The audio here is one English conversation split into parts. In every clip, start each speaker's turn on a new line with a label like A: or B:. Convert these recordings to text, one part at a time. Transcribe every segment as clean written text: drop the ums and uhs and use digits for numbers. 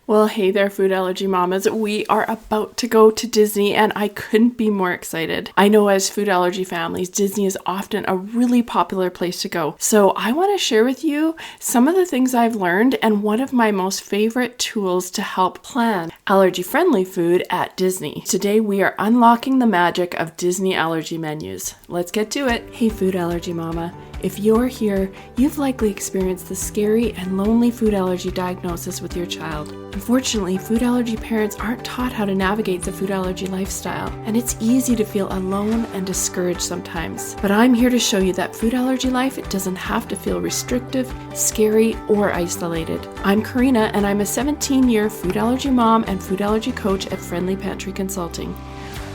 A: Well, hey there, food allergy mamas. We are about to go to Disney and I couldn't be more excited. I know as food allergy families, Disney is often a really popular place to go. So I want to share with you some of the things I've learned and one of my most favorite tools to help plan allergy-friendly food at Disney. Today, we are unlocking the magic of Disney allergy menus. Let's get to it. Hey, food allergy mama. If you're here, you've likely experienced the scary and lonely food allergy diagnosis with your child. Unfortunately, food allergy parents aren't taught how to navigate the food allergy lifestyle, and it's easy to feel alone and discouraged sometimes. But I'm here to show you that food allergy life, it doesn't have to feel restrictive, scary, or isolated. I'm Corinna, and I'm a 17-year food allergy mom and food allergy coach at Friendly Pantry Consulting.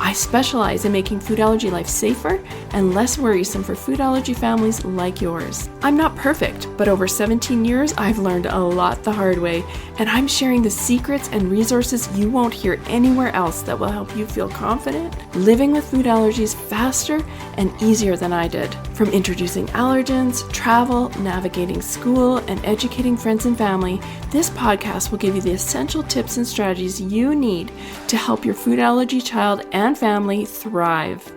A: I specialize in making food allergy life safer and less worrisome for food allergy families like yours. I'm not perfect, but over 17 years, I've learned a lot the hard way, and I'm sharing the secrets and resources you won't hear anywhere else that will help you feel confident living with food allergies faster and easier than I did. From introducing allergens, travel, navigating school, and educating friends and family, this podcast will give you the essential tips and strategies you need to help your food allergy child and family thrive.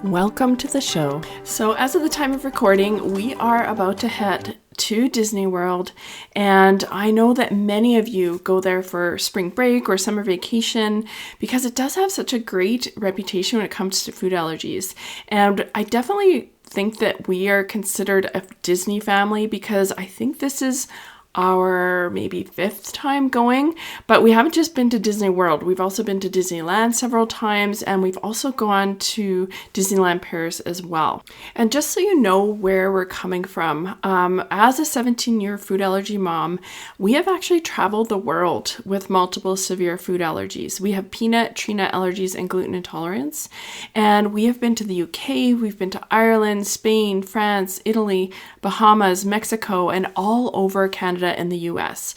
A: Welcome to the show. So as of the time of recording, we are about to head to Disney World, and I know that many of you go there for spring break or summer vacation because it does have such a great reputation when it comes to food allergies. And I definitely think that we are considered a Disney family because I think this is our maybe 5th time going, but we haven't just been to Disney World. We've also been to Disneyland several times, and we've also gone to Disneyland Paris as well. And just so you know where we're coming from, as a 17-year food allergy mom, we have actually traveled the world with multiple severe food allergies. We have peanut, tree nut allergies, and gluten intolerance. And we have been to the UK, we've been to Ireland, Spain, France, Italy, Bahamas, Mexico, and all over Canada and the US.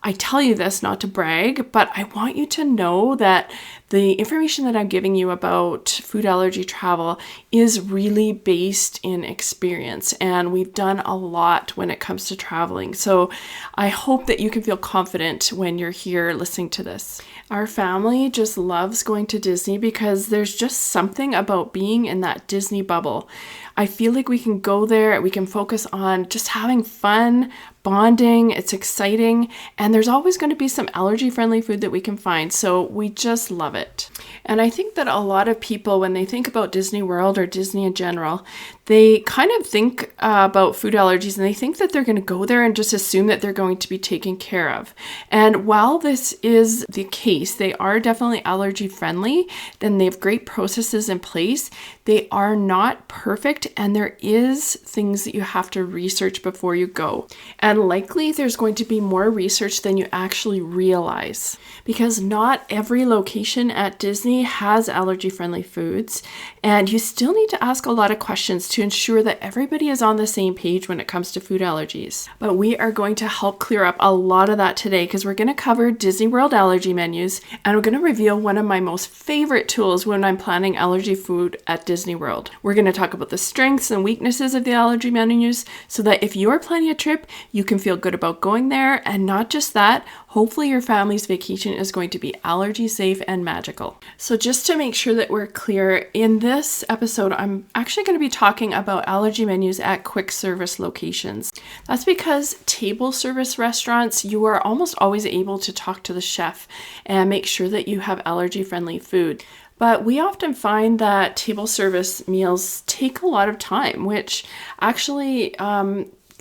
A: I tell you this not to brag, but I want you to know that the information that I'm giving you about food allergy travel is really based in experience, and we've done a lot when it comes to traveling. So I hope that you can feel confident when you're here listening to this. Our family just loves going to Disney because there's just something about being in that Disney bubble. I feel like we can go there, we can focus on just having fun, bonding, it's exciting, and there's always going to be some allergy-friendly food that we can find, so we just love it. And I think that a lot of people, when they think about Disney World or Disney in general, they kind of think about food allergies and they think that they're going to go there and just assume that they're going to be taken care of. And while this is the case, they are definitely allergy friendly, then they have great processes in place. They are not perfect, and there is things that you have to research before you go. And likely there's going to be more research than you actually realize, because not every location at Disney has allergy-friendly foods, and you still need to ask a lot of questions to ensure that everybody is on the same page when it comes to food allergies. But we are going to help clear up a lot of that today because we're going to cover Disney World Allergy Menus, and we're going to reveal one of my most favorite tools when I'm planning allergy food at Disney World. We're going to talk about the strengths and weaknesses of the allergy menus so that if you're planning a trip, you can feel good about going there, and not just that, hopefully your family's vacation is going to be allergy safe and magical. So just to make sure that we're clear, in this episode, I'm actually going to be talking about allergy menus at quick service locations. That's because table service restaurants, you are almost always able to talk to the chef and make sure that you have allergy-friendly food. But we often find that table service meals take a lot of time, which actually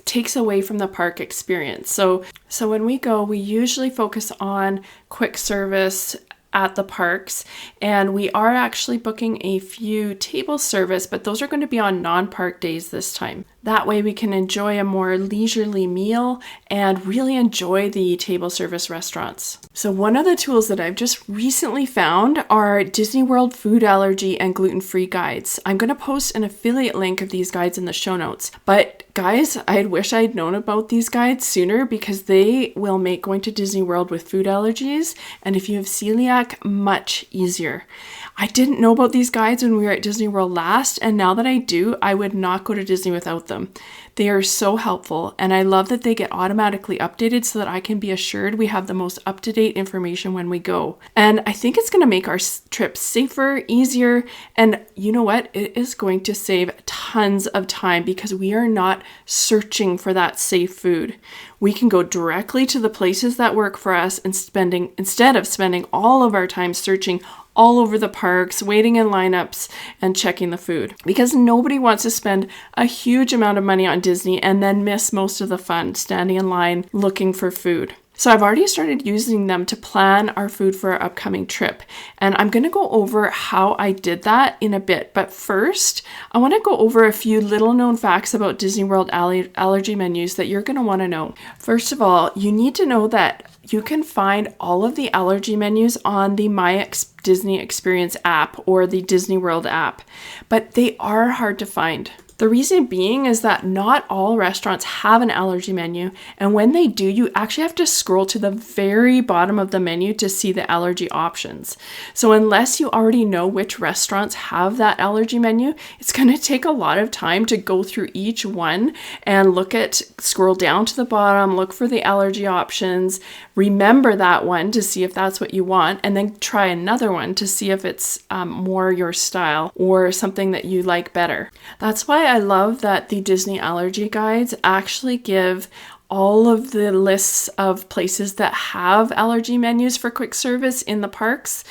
A: takes away from the park experience. So when we go, we usually focus on quick service at the parks, and we are actually booking a few table service, but those are going to be on non-park days this time. That way we can enjoy a more leisurely meal and really enjoy the table service restaurants. So one of the tools that I've just recently found are Disney World food allergy and gluten-free guides. I'm going to post an affiliate link of these guides in the show notes. But guys, I wish I'd known about these guides sooner because they will make going to Disney World with food allergies, and if you have celiac, much easier. I didn't know about these guides when we were at Disney World last, and now that I do, I would not go to Disney without them. them. They are so helpful, and I love that they get automatically updated so that I can be assured we have the most up-to-date information when we go. And I think it's going to make our trip safer, easier, and you know what? It is going to save tons of time because we are not searching for that safe food. We can go directly to the places that work for us and instead of spending all of our time searching all over the parks, waiting in lineups and checking the food, because nobody wants to spend a huge amount of money on Disney and then miss most of the fun standing in line looking for food. So I've already started using them to plan our food for our upcoming trip. And I'm going to go over how I did that in a bit. But first, I want to go over a few little known facts about Disney World allergy menus that you're going to want to know. First of all, you need to know that you can find all of the allergy menus on the Disney Experience app or the Disney World app, but they are hard to find. The reason being is that not all restaurants have an allergy menu, and when they do, you actually have to scroll to the very bottom of the menu to see the allergy options. So unless you already know which restaurants have that allergy menu, it's going to take a lot of time to go through each one and scroll down to the bottom, look for the allergy options, remember that one to see if that's what you want, and then try another one to see if it's more your style or something that you like better. That's why I love that the Disney allergy guides actually give all of the lists of places that have allergy menus for quick service in the parks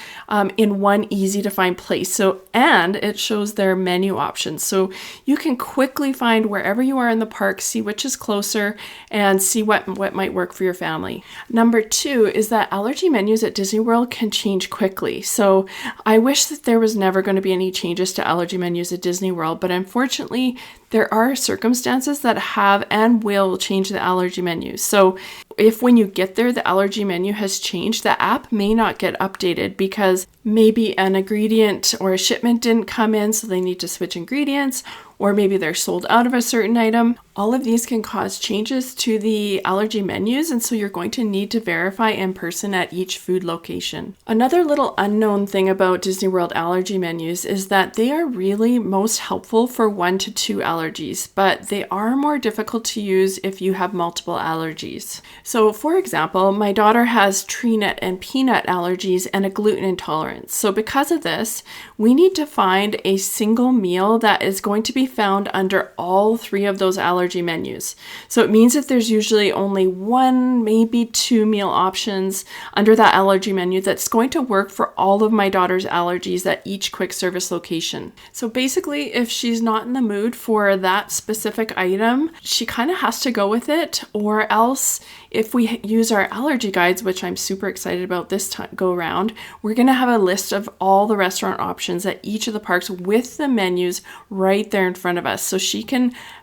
A: in one easy to find place. And it shows their menu options. So you can quickly find wherever you are in the park, see which is closer, and see what might work for your family. Number 2 is that allergy menus at Disney World can change quickly. So I wish that there was never going to be any changes to allergy menus at Disney World, but unfortunately, there are circumstances that have and will change the allergy menus. So if when you get there, the allergy menu has changed, the app may not get updated because maybe an ingredient or a shipment didn't come in, so they need to switch ingredients, or maybe they're sold out of a certain item. All of these can cause changes to the allergy menus, and so you're going to need to verify in person at each food location. Another little unknown thing about Disney World allergy menus is that they are really most helpful for 1 to 2 allergies, but they are more difficult to use if you have multiple allergies. So for example, my daughter has tree nut and peanut allergies and a gluten intolerance. So because of this, we need to find a single meal that is going to be found under all 3 of those allergy menus. So it means that there's usually only 1, maybe 2 meal options under that allergy menu that's going to work for all of my daughter's allergies at each quick service location. So basically, if she's not in the mood for that specific item, she kind of has to go with it, or else if we use our allergy guides, which I'm super excited about this time go around, we're going to have a list of all the restaurant options at each of the parks with the menus right there in front of us. So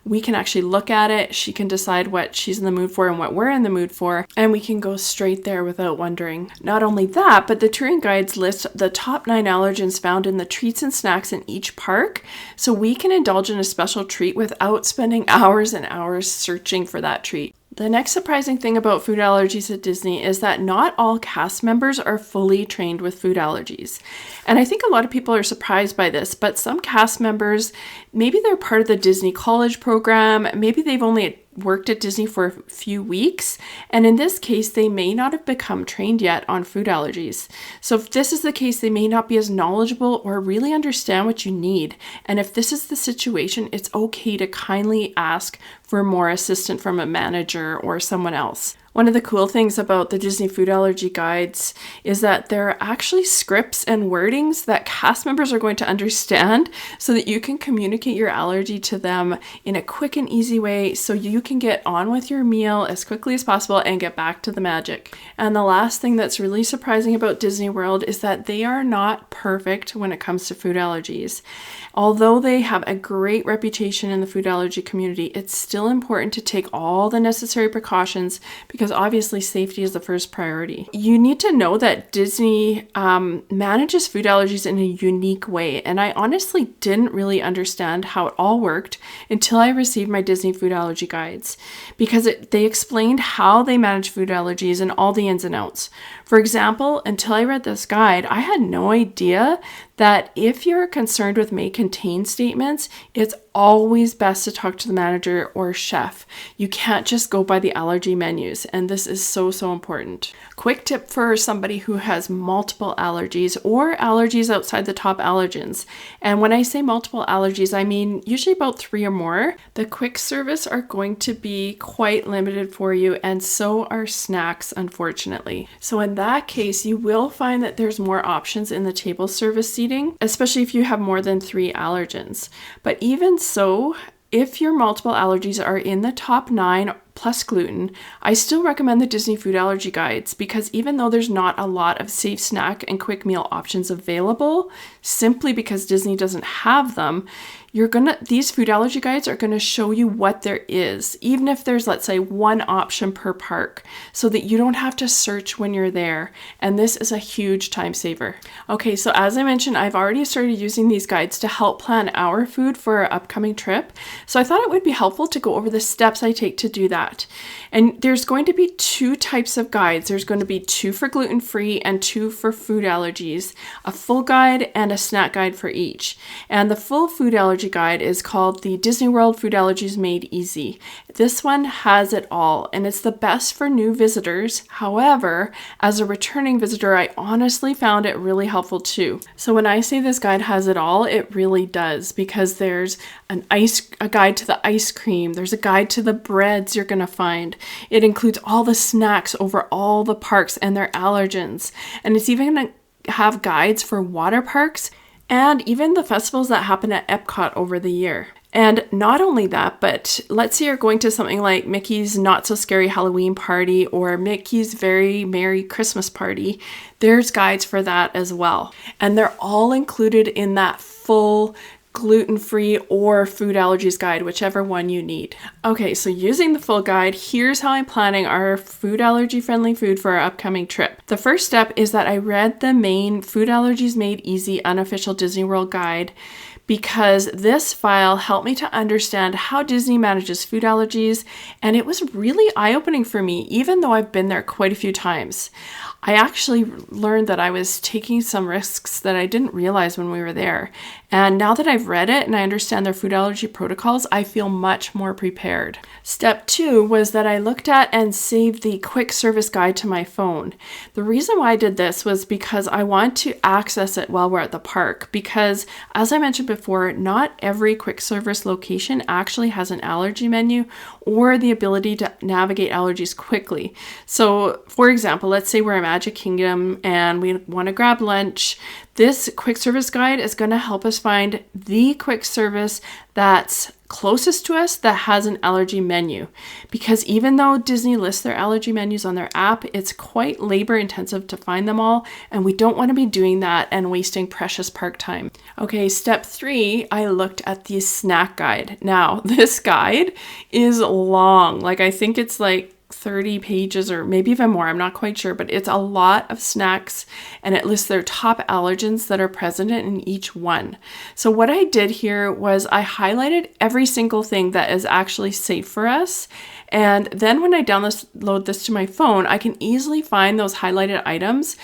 A: we can actually look at it. She can decide what she's in the mood for and what we're in the mood for, and we can go straight there without wondering. Not only that, but the touring guides list the top 9 allergens found in the treats and snacks in each park. So we can indulge in a special treat without spending hours and hours searching for that treat. The next surprising thing about food allergies at Disney is that not all cast members are fully trained with food allergies. And I think a lot of people are surprised by this, but some cast members, maybe they're part of the Disney College program, maybe they've only worked at Disney for a few weeks, and in this case, they may not have become trained yet on food allergies. So if this is the case, they may not be as knowledgeable or really understand what you need. And if this is the situation, it's okay to kindly ask for more assistance from a manager or someone else. One of the cool things about the Disney Food Allergy Guides is that there are actually scripts and wordings that cast members are going to understand so that you can communicate your allergy to them in a quick and easy way so you can get on with your meal as quickly as possible and get back to the magic. And the last thing that's really surprising about Disney World is that they are not perfect when it comes to food allergies. Although they have a great reputation in the food allergy community, it's still important to take all the necessary precautions because obviously safety is the first priority. You need to know that Disney manages food allergies in a unique way, and I honestly didn't really understand how it all worked until I received my Disney Food Allergy Guides, because they explained how they manage food allergies and all the ins and outs. For For example, until I read this guide, I had no idea that if you're concerned with may contain statements, it's always best to talk to the manager or chef. You can't just go by the allergy menus, and this is so important. Quick tip for somebody who has multiple allergies or allergies outside the top allergens. And when I say multiple allergies, I mean usually about 3 or more. The quick service are going to be quite limited for you, and so are snacks, unfortunately. So in that case, you will find that there's more options in the table service seating, especially if you have more than 3 allergens. But even so, if your multiple allergies are in the top 9 plus gluten, I still recommend the Disney food allergy guides, because even though there's not a lot of safe snack and quick meal options available, simply because Disney doesn't have them, these food allergy guides are gonna show you what there is, even if there's, let's say, 1 option per park, so that you don't have to search when you're there. And this is a huge time saver. Okay, so as I mentioned, I've already started using these guides to help plan our food for our upcoming trip. So I thought it would be helpful to go over the steps I take to do that. And there's going to be 2 types of guides. There's going to be 2 for gluten-free and 2 for food allergies, a full guide and a snack guide for each. And the full food allergy guide is called the Disney World Food Allergies Made Easy. This one has it all, and it's the best for new visitors. However, as a returning visitor, I honestly found it really helpful too. So when I say this guide has it all, it really does, because there's a guide to the ice cream, there's a guide to the breads you're going to find. It includes all the snacks over all the parks and their allergens, and it's even going to have guides for water parks and even the festivals that happen at Epcot over the year. And not only that, but let's say you're going to something like Mickey's Not So Scary Halloween Party or Mickey's Very Merry Christmas Party. There's guides for that as well. And they're all included in that full gluten-free or food allergies guide, whichever one you need. Okay, so using the full guide, here's how I'm planning our food allergy friendly food for our upcoming trip. The first step is that I read the main Food Allergies Made Easy unofficial Disney World guide, because this file helped me to understand how Disney manages food allergies, and it was really eye-opening for me, even though I've been there quite a few times. I actually learned that I was taking some risks that I didn't realize when we were there. And now that I've read it and I understand their food allergy protocols, I feel much more prepared. Step 2 was that I looked at and saved the quick service guide to my phone. The reason why I did this was because I want to access it while we're at the park, because as I mentioned before, not every quick service location actually has an allergy menu or the ability to navigate allergies quickly. So for example, let's say we're in Magic Kingdom and we want to grab lunch. This quick service guide is going to help us find the quick service that's closest to us that has an allergy menu. Because even though Disney lists their allergy menus on their app, it's quite labor intensive to find them all, and we don't want to be doing that and wasting precious park time. Okay, step 3, I looked at the snack guide. Now, this guide is long. Like, I think it's like 30 pages or maybe even more, I'm not quite sure, but it's a lot of snacks, and it lists their top allergens that are present in each one. So what I did here was I highlighted every single thing that is actually safe for us, and then when I download this to my phone, I can easily find those highlighted items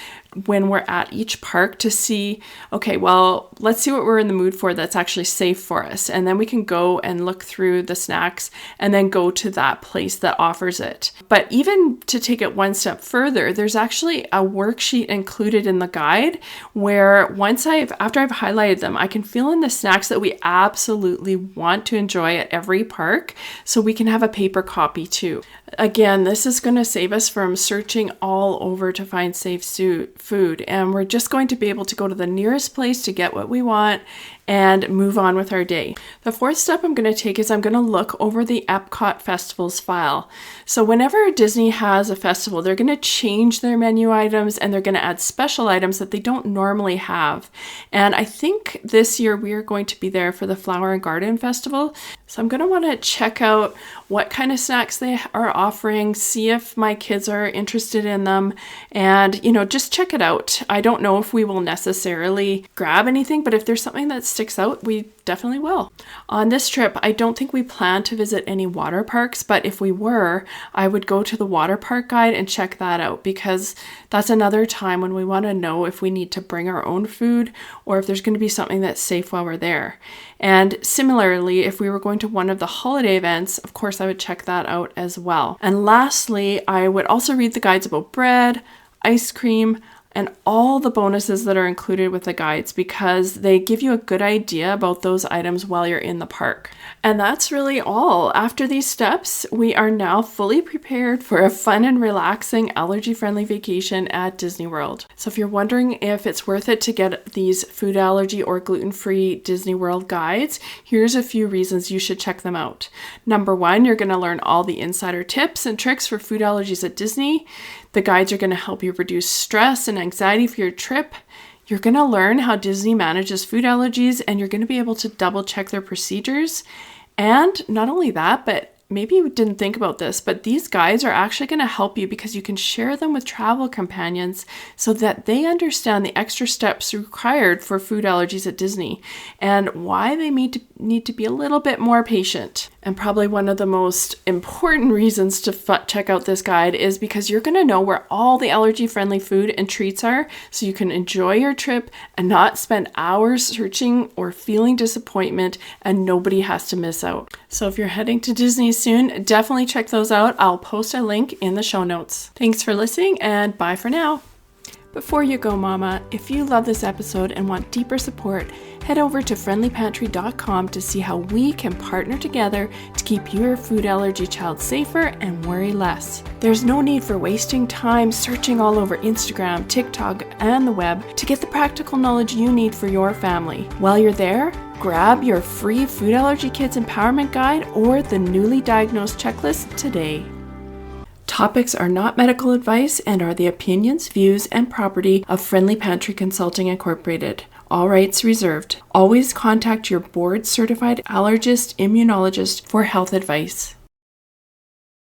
A: when we're at each park to see, okay, well, let's see what we're in the mood for that's actually safe for us. And then we can go and look through the snacks and then go to that place that offers it. But even to take it one step further, there's actually a worksheet included in the guide where after I've highlighted them, I can fill in the snacks that we absolutely want to enjoy at every park, so we can have a paper copy too. Again, this is going to save us from searching all over to find safe food, and we're just going to be able to go to the nearest place to get what we want and move on with our day. The fourth step I'm going to take is I'm going to look over the Epcot Festivals file. So whenever Disney has a festival, they're going to change their menu items and they're going to add special items that they don't normally have. And I think this year we are going to be there for the Flower and Garden Festival. So I'm going to want to check out what kind of snacks they are offering, see if my kids are interested in them, and, just check it out. I don't know if we will necessarily grab anything, but if there's something that sticks out, we definitely will. On this trip, I don't think we plan to visit any water parks, but if we were, I would go to the water park guide and check that out, because that's another time when we want to know if we need to bring our own food or if there's going to be something that's safe while we're there. And similarly, if we were going to one of the holiday events, of course, I would check that out as well. And lastly, I would also read the guides about bread, ice cream, and all the bonuses that are included with the guides, because they give you a good idea about those items while you're in the park. And that's really all. After these steps, we are now fully prepared for a fun and relaxing allergy-friendly vacation at Disney World. So if you're wondering if it's worth it to get these food allergy or gluten-free Disney World guides, here's a few reasons you should check them out. Number one, you're going to learn all the insider tips and tricks for food allergies at Disney. The guides are going to help you reduce stress and anxiety for your trip. You're going to learn how Disney manages food allergies, and you're going to be able to double check their procedures. And not only that, but maybe you didn't think about this, but these guides are actually going to help you because you can share them with travel companions so that they understand the extra steps required for food allergies at Disney and why they need to be a little bit more patient. And probably one of the most important reasons to check out this guide is because you're going to know where all the allergy-friendly food and treats are, so you can enjoy your trip and not spend hours searching or feeling disappointment, and nobody has to miss out. So if you're heading to Disney soon, definitely check those out. I'll post a link in the show notes. Thanks for listening, and bye for now. Before you go, Mama, if you love this episode and want deeper support, head over to friendlypantry.com to see how we can partner together to keep your food allergy child safer and worry less. There's no need for wasting time searching all over Instagram, TikTok, and the web to get the practical knowledge you need for your family. While you're there, grab your free Food Allergy Kids Empowerment Guide or the newly diagnosed checklist today. Topics are not medical advice and are the opinions, views, and property of Friendly Pantry Consulting Incorporated. All rights reserved. Always contact your board-certified allergist, immunologist for health advice.